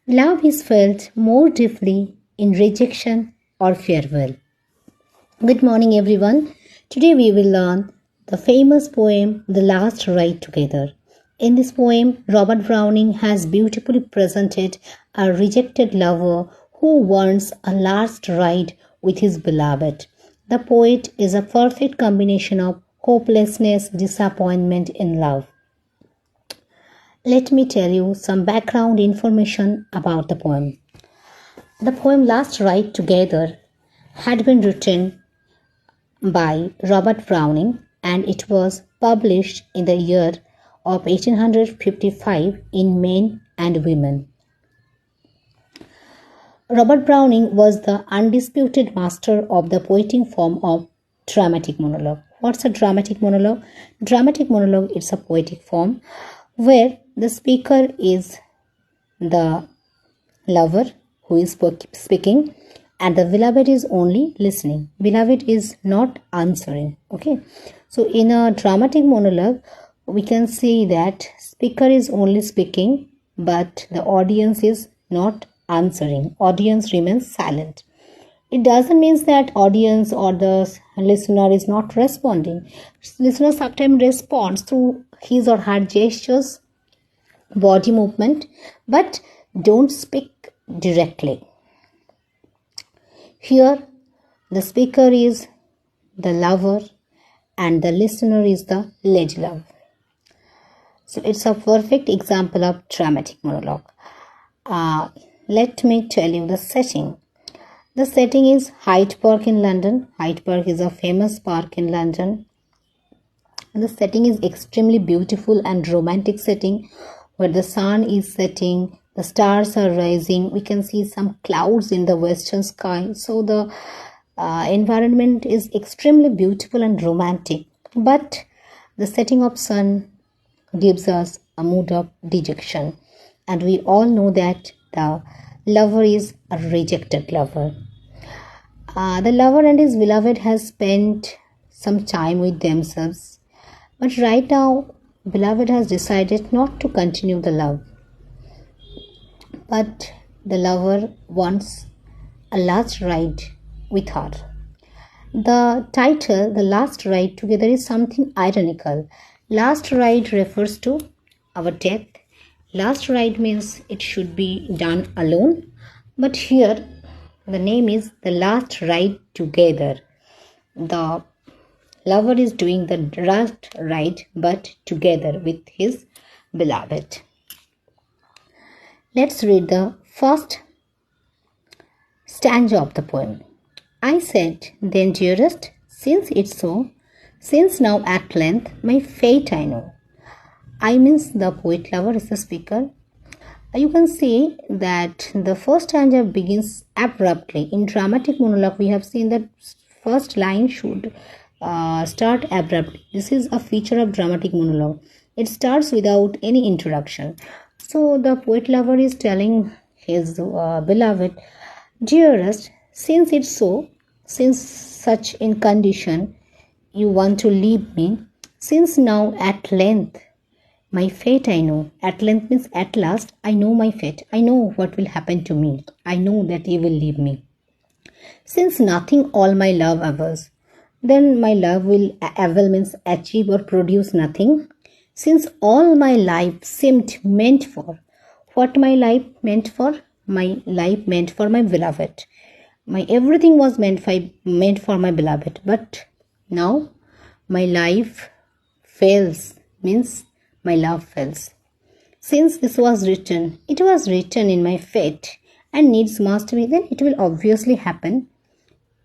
Love is felt more deeply in rejection or farewell. Good morning, everyone. Today we will learn the famous poem The Last Ride Together. In this poem, Robert Browning has beautifully presented a rejected lover who wants a last ride with his beloved. The poet is a perfect combination of hopelessness, disappointment, and love. Let me tell you some background information about the poem. The poem Last Ride Together had been written by Robert Browning and it was published in the year of 1855 in Men and Women. Robert Browning was the undisputed master of the poetic form of dramatic monologue. What's a dramatic monologue? Dramatic monologue is a poetic form where the speaker is the lover who is speaking and the beloved is only listening. Beloved is not answering. Okay, so in a dramatic monologue we can see that speaker is only speaking but the audience is not answering. Audience remains silent. It doesn't mean that audience or the listener is not responding. Listener sometimes responds through his or her gestures, body movement, but don't speak directly. Here, the speaker is the lover and the listener is the lady love. So it's a perfect example of dramatic monologue. Let me tell you the setting. The setting is Hyde Park in London. Hyde Park is a famous park in London. And the setting is extremely beautiful and romantic setting where the sun is setting, the stars are rising. We can see some clouds in the western sky. So the environment is extremely beautiful and romantic. But the setting of sun gives us a mood of dejection. And we all know that the lover is a rejected lover. The lover and his beloved has spent some time with themselves. But right now, beloved has decided not to continue the love. But the lover wants a last ride with her. The title, The Last Ride Together, is something ironical. Last ride refers to our death. Last ride means it should be done alone. But here, the name is The Last Ride Together. The lover is doing the last ride but together with his beloved. Let's read the first stanza of the poem. I said, then dearest, since it's so, since now at length my fate I know. I means the poet lover is the speaker. You can see that the first stanza begins abruptly. In dramatic monologue, we have seen that first line should start abruptly. This is a feature of dramatic monologue. It starts without any introduction. So the poet lover is telling his beloved, dearest, since it's so, since such in condition you want to leave me, since now at length my fate I know. At length means at last I know my fate. I know what will happen to me. I know that you will leave me. Since nothing all my love avers, then my love will avail means achieve or produce nothing. Since all my life seemed meant for, what my life meant for? My life meant for my beloved. My everything was meant for my beloved. But now my life fails, means my love fails. Since this was written, it was written in my fate and needs must be, then it will obviously happen.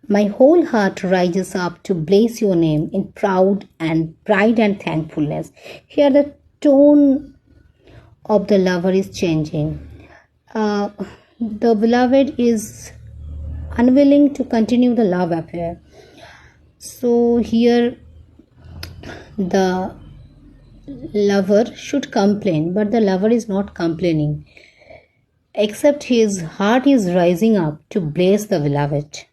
My whole heart rises up to bless your name in pride and thankfulness. Here the tone of the lover is changing. The beloved is unwilling to continue the love affair. So here the lover should complain, but the lover is not complaining, except his heart is rising up to bless the beloved.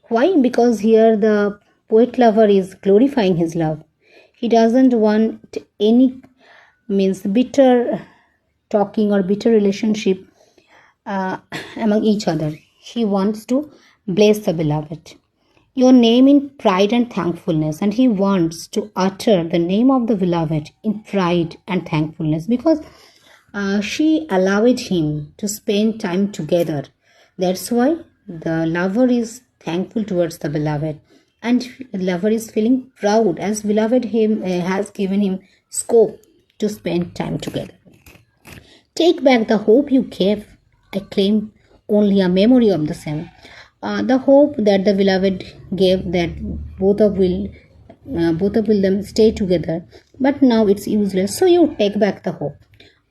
Why? Because here the poet lover is glorifying his love. He doesn't want any bitter talking or bitter relationship uh, among each other. He wants to bless the beloved. Your name in pride and thankfulness, and he wants to utter the name of the beloved in pride and thankfulness because she allowed him to spend time together. That's why the lover is thankful towards the beloved, and the lover is feeling proud as beloved him has given him scope to spend time together. Take back the hope you gave. I claim only a memory of the same. The hope that the beloved gave that both of will them stay together, but now it's useless. So you take back the hope.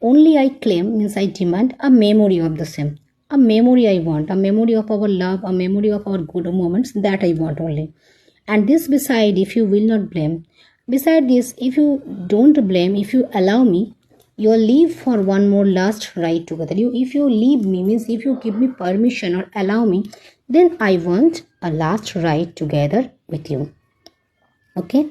Only I claim means I demand a memory of the same. A memory I want, a memory of our love, a memory of our good moments that I want only. And this beside, if you will not blame, beside this, if you don't blame, if you allow me, you'll leave for one more last ride together. If you leave me means if you give me permission or allow me, then I want a last ride together with you. Okay,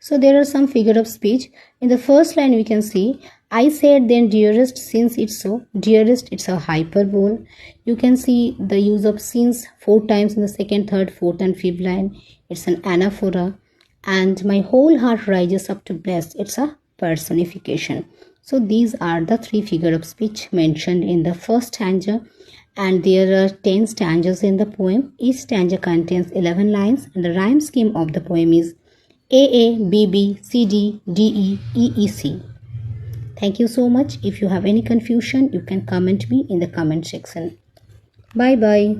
so there are some figure of speech. In the first line we can see, I said then dearest, since it's so. Dearest, it's a hyperbole. You can see the use of since 4 times in the second, third, fourth and fifth line. It's an anaphora. And my whole heart rises up to bless. It's a personification. So these are the 3 figure of speech mentioned in the first stanza, and there are 10 stanzas in the poem. Each stanza contains 11 lines, and the rhyme scheme of the poem is AA, BB, CD, DE, EEC. Thank you so much. If you have any confusion, you can comment me in the comment section. Bye bye.